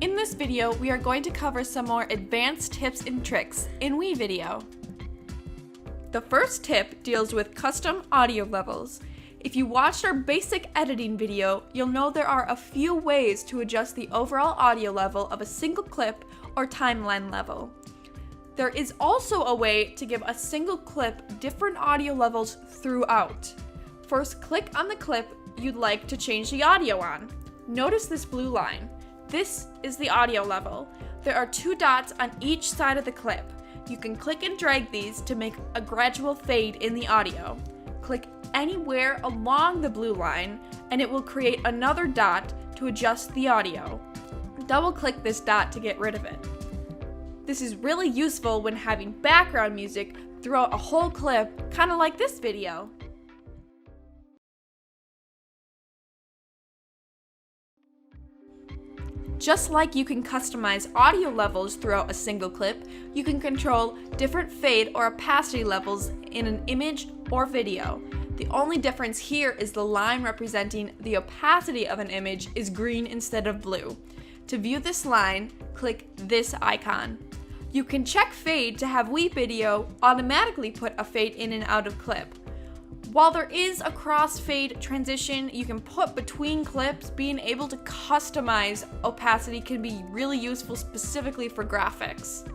In this video, we are going to cover some more advanced tips and tricks in WeVideo. The first tip deals with custom audio levels. If you watched our basic editing video, you'll know there are a few ways to adjust the overall audio level of a single clip or timeline level. There is also a way to give a single clip different audio levels throughout. First, click on the clip you'd like to change the audio on. Notice this blue line. This is the audio level. There are 2 dots on each side of the clip. You can click and drag these to make a gradual fade in the audio. Click anywhere along the blue line and it will create another dot to adjust the audio. Double-click this dot to get rid of it. This is really useful when having background music throughout a whole clip, kind of like this video. Just like you can customize audio levels throughout a single clip, you can control different fade or opacity levels in an image or video. The only difference here is the line representing the opacity of an image is green instead of blue. To view this line, click this icon. You can check fade to have WeVideo automatically put a fade in and out of clip. While there is a crossfade transition you can put between clips, being able to customize opacity can be really useful specifically for graphics.